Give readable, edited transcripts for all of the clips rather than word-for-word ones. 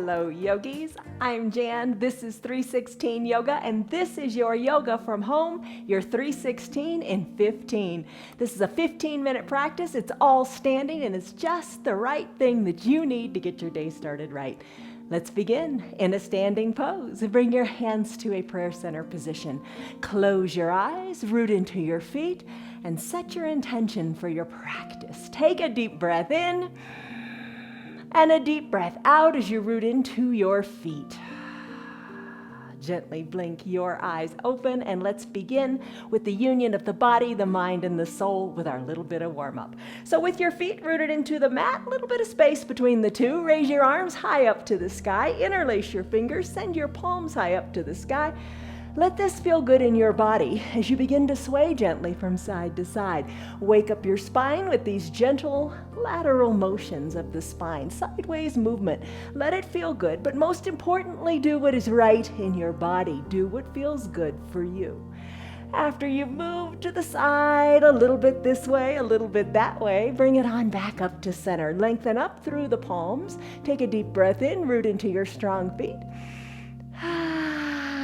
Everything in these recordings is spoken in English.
Hello yogis, I'm Jan, this is 316 Yoga, and this is your yoga from home, your 316 in 15. This is a 15-minute practice, it's all standing, and it's just the right thing that you need to get your day started right. Let's begin in a standing pose. Bring your hands to a prayer center position. Close your eyes, root into your feet, and set your intention for your practice. Take a deep breath in and a deep breath out as you root into your feet. Gently blink your eyes open, and let's begin with the union of the body, the mind, and the soul with our little bit of warm-up. So with your feet rooted into the mat, a little bit of space between the two, raise your arms high up to the sky, interlace your fingers, send your palms high up to the sky. Let this feel good in your body as you begin to sway gently from side to side. Wake up your spine with these gentle lateral motions of the spine, sideways movement. Let it feel good, but most importantly, do what is right in your body. Do what feels good for you. After you've moved to the side, a little bit this way, a little bit that way, bring it on back up to center. Lengthen up through the palms. Take a deep breath in, root into your strong feet.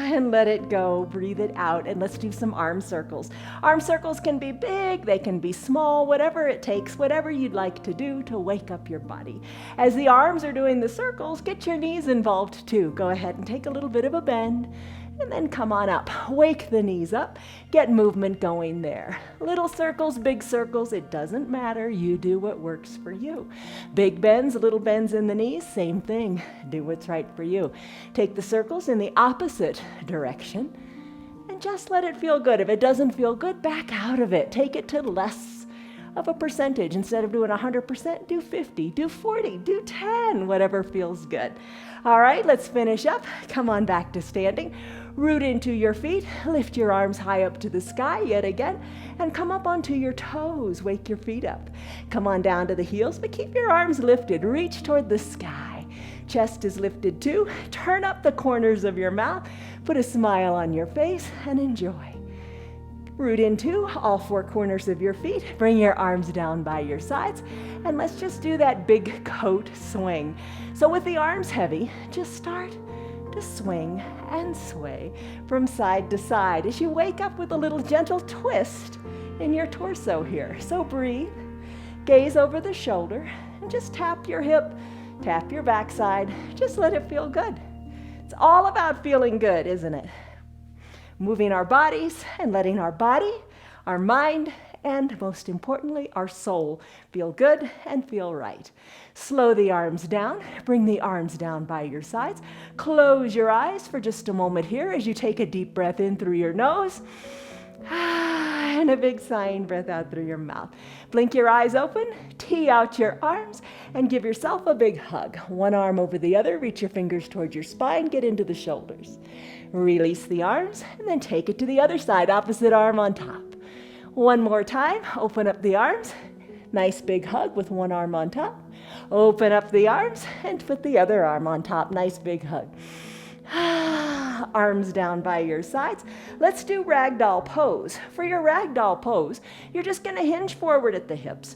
And let it go, breathe it out, and let's do some arm circles. Arm circles can be big, they can be small, whatever it takes, whatever you'd like to do to wake up your body. As the arms are doing the circles, get your knees involved too. Go ahead and take a little bit of a bend, and then come on up. Wake the knees up, get movement going there. Little circles, big circles, it doesn't matter. You do what works for you. Big bends, little bends in the knees, same thing. Do what's right for you. Take the circles in the opposite direction and just let it feel good. If it doesn't feel good, back out of it. Take it to less of a percentage. Instead of doing 100%, do 50, do 40, do 10, whatever feels good. All right, let's finish up. Come on back to standing. Root into your feet, lift your arms high up to the sky yet again, and come up onto your toes. Wake your feet up. Come on down to the heels, but keep your arms lifted. Reach toward the sky. Chest is lifted too. Turn up the corners of your mouth. Put a smile on your face and enjoy. Root into all four corners of your feet. Bring your arms down by your sides, and let's just do that big coat swing. So with the arms heavy, just start to swing and sway from side to side as you wake up with a little gentle twist in your torso here. So breathe, gaze over the shoulder, and just tap your hip, tap your backside. Just let it feel good. It's all about feeling good, isn't it? Moving our bodies and letting our body, our mind, and most importantly, our soul feel good and feel right. Slow the arms down. Bring the arms down by your sides. Close your eyes for just a moment here as you take a deep breath in through your nose. And a big sighing breath out through your mouth. Blink your eyes open, tee out your arms, and give yourself a big hug. One arm over the other, reach your fingers towards your spine, get into the shoulders. Release the arms, and then take it to the other side, opposite arm on top. One more time, open up the arms. Nice big hug with one arm on top. Open up the arms and put the other arm on top. Nice big hug. Arms down by your sides. Let's do Ragdoll pose. For your Ragdoll pose, you're just going to hinge forward at the hips.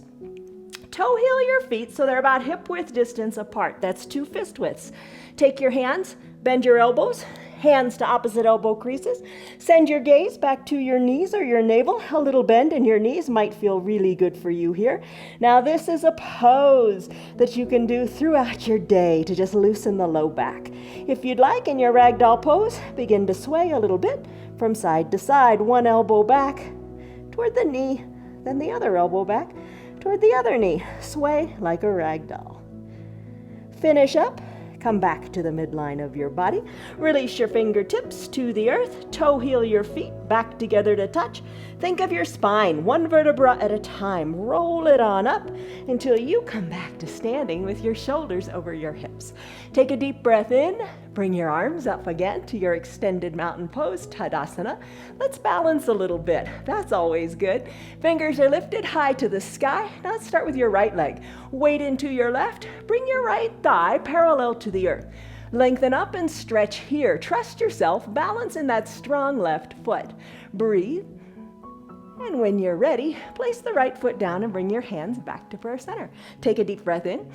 Toe heel your feet so they're about hip width distance apart. That's 2 fist widths. Take your hands, bend your elbows, hands to opposite elbow creases. Send your gaze back to your knees or your navel. A little bend in your knees might feel really good for you here. Now this is a pose that you can do throughout your day to just loosen the low back. If you'd like, in your Ragdoll pose, begin to sway a little bit from side to side. One elbow back toward the knee, then the other elbow back toward the other knee. Sway like a Ragdoll. Finish up. Come back to the midline of your body. Release your fingertips to the earth. Toe heel your feet back together to touch. Think of your spine, one vertebra at a time. Roll it on up until you come back to standing with your shoulders over your hips. Take a deep breath in. Bring your arms up again to your extended mountain pose, Tadasana. Let's balance a little bit. That's always good. Fingers are lifted high to the sky. Now let's start with your right leg. Weight into your left. Bring your right thigh parallel to the earth. Lengthen up and stretch here. Trust yourself. Balance in that strong left foot. Breathe. And when you're ready, place the right foot down and bring your hands back to prayer center. Take a deep breath in.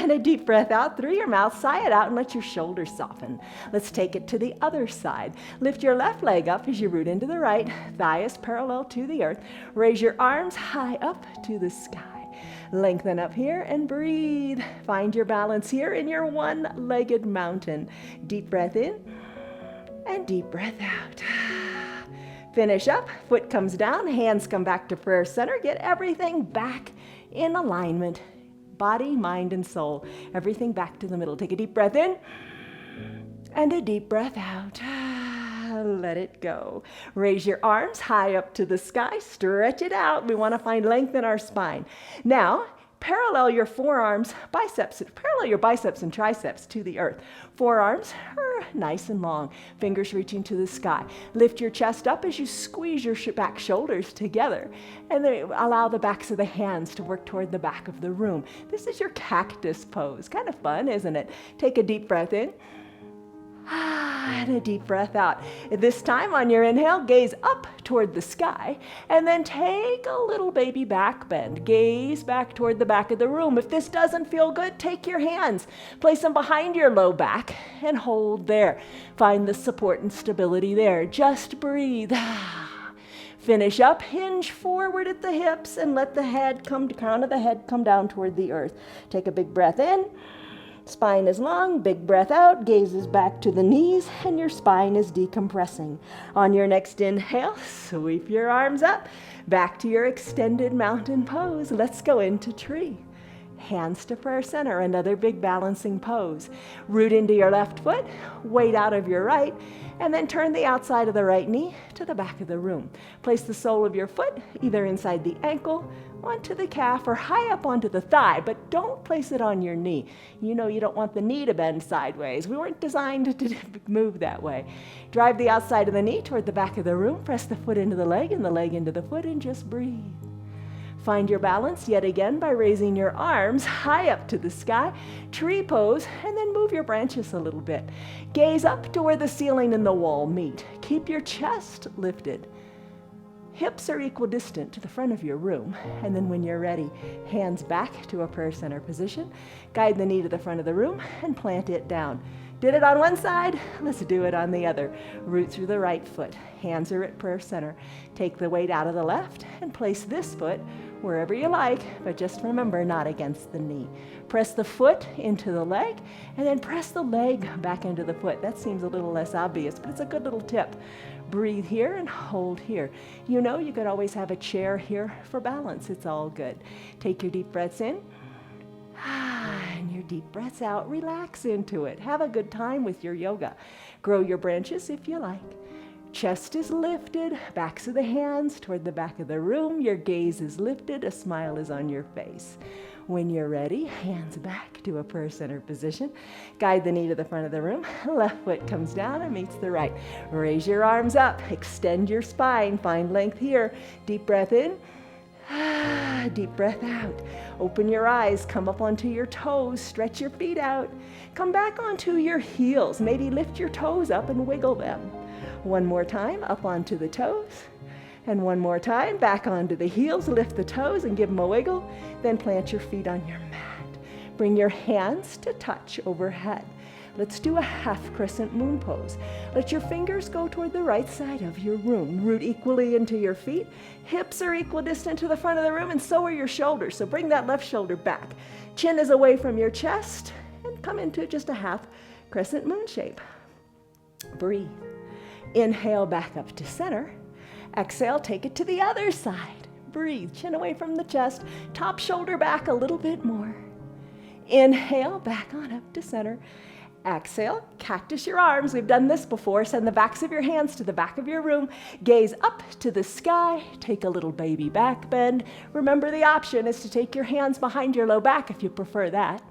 And a deep breath out through your mouth, sigh it out, and let your shoulders soften. Let's take it to the other side. Lift your left leg up as you root into the right, thigh is parallel to the earth. Raise your arms high up to the sky. Lengthen up here and breathe. Find your balance here in your one-legged mountain. Deep breath in and deep breath out. Finish up, foot comes down, hands come back to prayer center. Get everything back in alignment. Body, mind, and soul. Everything back to the middle. Take a deep breath in and a deep breath out. Let it go. Raise your arms high up to the sky. Stretch it out. We want to find length in our spine. Now, parallel your biceps and triceps to the earth. Forearms are nice and long, fingers reaching to the sky. Lift your chest up as you squeeze your back shoulders together, and then allow the backs of the hands to work toward the back of the room. This is your cactus pose. Kind of fun, isn't it? Take a deep breath in. And a deep breath out. This time on your inhale, gaze up toward the sky, and then take a little baby back bend. Gaze back toward the back of the room. If this doesn't feel good, take your hands, place them behind your low back, and hold there. Find the support and stability there. Just breathe. Finish up, hinge forward at the hips, and let the crown of the head come down toward the earth. Take a big breath in. Spine is long, big breath out, gazes back to the knees, and your spine is decompressing. On your next inhale, sweep your arms up, back to your extended mountain pose. Let's go into tree. Hands to prayer center, another big balancing pose. Root into your left foot, weight out of your right, and then turn the outside of the right knee to the back of the room. Place the sole of your foot either inside the ankle, onto the calf, or high up onto the thigh, but don't place it on your knee. You know you don't want the knee to bend sideways. We weren't designed to move that way. Drive the outside of the knee toward the back of the room, press the foot into the leg and the leg into the foot, and just breathe. Find your balance yet again by raising your arms high up to the sky, tree pose, and then move your branches a little bit. Gaze up to where the ceiling and the wall meet. Keep your chest lifted. Hips are equidistant to the front of your room, and then when you're ready, hands back to a prayer center position, guide the knee to the front of the room, and plant it down. Did it on one side, let's do it on the other. Root through the right foot, hands are at prayer center. Take the weight out of the left and place this foot wherever you like, but just remember, not against the knee. Press the foot into the leg, and then press the leg back into the foot. That seems a little less obvious, but it's a good little tip. Breathe here and hold here. You know you could always have a chair here for balance. It's all good. Take your deep breaths in, and your deep breaths out. Relax into it. Have a good time with your yoga. Grow your branches if you like. Chest is lifted, backs of the hands toward the back of the room. Your gaze is lifted, a smile is on your face. When you're ready, hands back to a prayer center position. Guide the knee to the front of the room. Left foot comes down and meets the right. Raise your arms up, extend your spine, find length here. Deep breath in, deep breath out. Open your eyes, come up onto your toes, stretch your feet out. Come back onto your heels, maybe lift your toes up and wiggle them. One more time, up onto the toes. And one more time, back onto the heels, lift the toes and give them a wiggle. Then plant your feet on your mat. Bring your hands to touch overhead. Let's do a half crescent moon pose. Let your fingers go toward the right side of your room. Root equally into your feet. Hips are equidistant to the front of the room, and so are your shoulders. So bring that left shoulder back. Chin is away from your chest, and come into just a half crescent moon shape. Breathe. Inhale back up to center. Exhale, take it to the other side. Breathe, chin away from the chest, top shoulder back a little bit more. Inhale, back on up to center. Exhale, cactus your arms. We've done this before. Send the backs of your hands to the back of your room. Gaze up to the sky. Take a little baby back bend. Remember, the option is to take your hands behind your low back if you prefer that.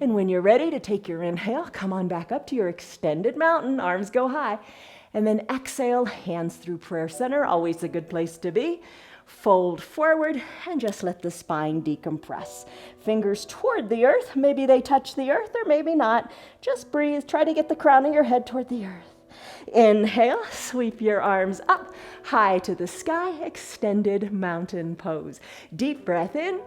And when you're ready to take your inhale, come on back up to your extended mountain. Arms go high. And then exhale, hands through prayer center, always a good place to be. Fold forward and just let the spine decompress. Fingers toward the earth. Maybe they touch the earth or maybe not. Just breathe. Try to get the crown of your head toward the earth. Inhale, sweep your arms up, high to the sky, extended mountain pose. Deep breath in.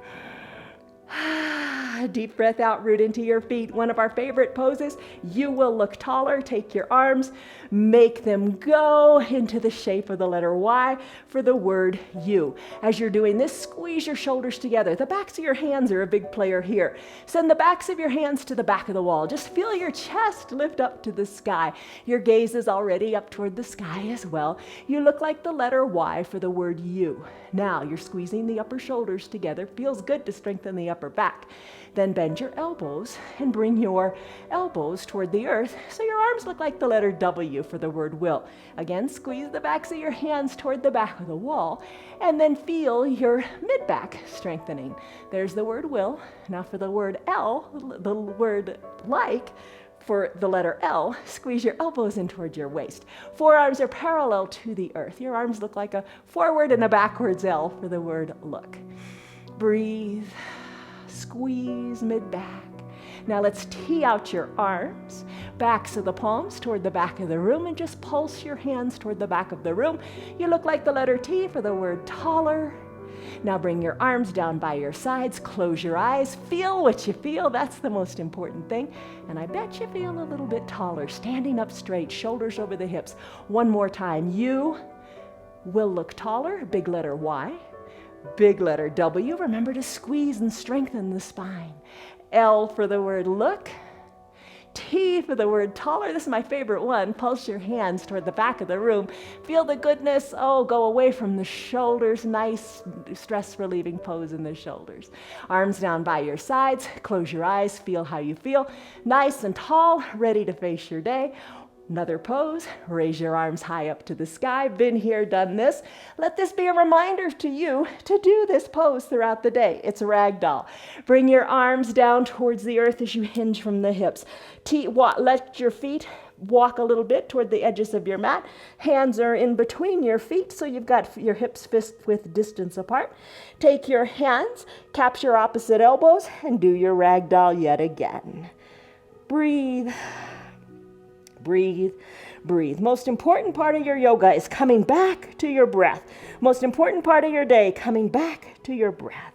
Deep breath out, root into your feet. One of our favorite poses. You will look taller. Take your arms, make them go into the shape of the letter Y for the word you. As you're doing this, squeeze your shoulders together. The backs of your hands are a big player here. Send the backs of your hands to the back of the wall. Just feel your chest lift up to the sky. Your gaze is already up toward the sky as well. You look like the letter Y for the word you. Now you're squeezing the upper shoulders together. Feels good to strengthen the upper back. Then bend your elbows and bring your elbows toward the earth so your arms look like the letter W for the word will. Again, squeeze the backs of your hands toward the back of the wall and then feel your mid-back strengthening. There's the word will. Now for the word L, the word like, for the letter L, squeeze your elbows in towards your waist. Forearms are parallel to the earth. Your arms look like a forward and a backwards L for the word look. Breathe. Squeeze mid-back. Now let's tee out your arms, backs of the palms toward the back of the room, and just pulse your hands toward the back of the room. You look like the letter T for the word taller. Now bring your arms down by your sides, close your eyes, feel what you feel. That's the most important thing. And I bet you feel a little bit taller, standing up straight, shoulders over the hips. One more time. You will look taller, big letter Y. Big letter W, remember to squeeze and strengthen the spine. L for the word look. T for the word taller. This is my favorite one. Pulse your hands toward the back of the room. Feel the goodness. Oh, go away from the shoulders. Nice stress-relieving pose in the shoulders. Arms down by your sides. Close your eyes. Feel how you feel. Nice and tall, ready to face your day. Another pose, raise your arms high up to the sky. Been here, done this. Let this be a reminder to you to do this pose throughout the day. It's Ragdoll. Bring your arms down towards the earth as you hinge from the hips. Let your feet walk a little bit toward the edges of your mat. Hands are in between your feet, so you've got your hips fist width distance apart. Take your hands, capture opposite elbows, and do your Ragdoll yet again. Breathe. Breathe, breathe. Most important part of your yoga is coming back to your breath. Most important part of your day, coming back to your breath.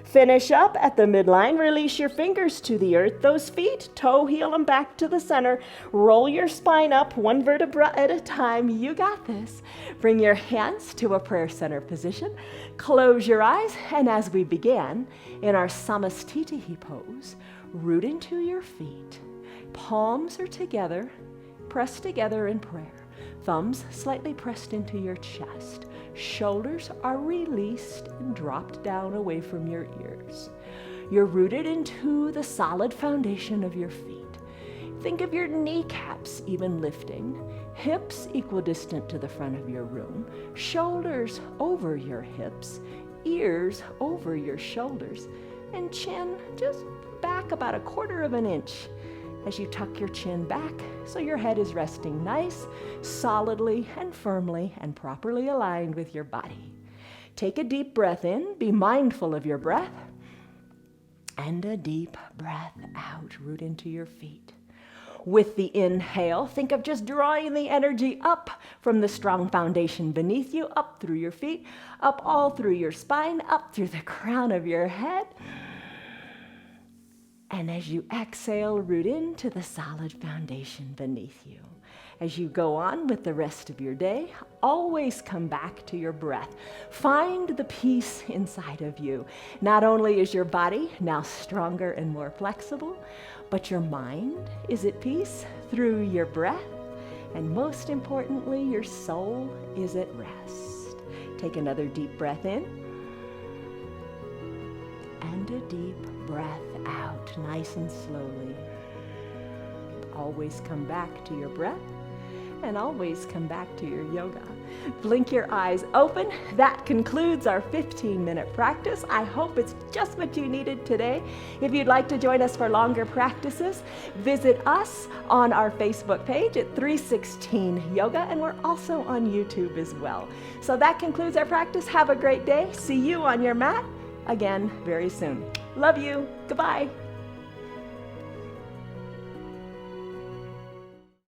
Finish up at the midline. Release your fingers to the earth. Those feet, toe, heel, and back to the center. Roll your spine up one vertebra at a time. You got this. Bring your hands to a prayer center position. Close your eyes, and as we began in our Samastitihi pose, root into your feet. Palms are together. Press together in prayer. Thumbs slightly pressed into your chest. Shoulders are released and dropped down away from your ears. You're rooted into the solid foundation of your feet. Think of your kneecaps even lifting. Hips equidistant to the front of your room. Shoulders over your hips. Ears over your shoulders. And chin just back about 1/4 of an inch. As you tuck your chin back so your head is resting nice, solidly, and firmly, and properly aligned with your body. Take a deep breath in, be mindful of your breath, and a deep breath out, root into your feet. With the inhale, think of just drawing the energy up from the strong foundation beneath you, up through your feet, up all through your spine, up through the crown of your head. And as you exhale, root into the solid foundation beneath you. As you go on with the rest of your day, always come back to your breath. Find the peace inside of you. Not only is your body now stronger and more flexible, but your mind is at peace through your breath. And most importantly, your soul is at rest. Take another deep breath in. And a deep breath out, nice and slowly. Always come back to your breath and always come back to your yoga. Blink your eyes open. That concludes our 15-minute practice. I hope it's just what you needed today. If you'd like to join us for longer practices, visit us on our Facebook page at 316 Yoga, and we're also on YouTube as well. So that concludes our practice. Have a great day. See you on your mat again very soon. Love you. Goodbye.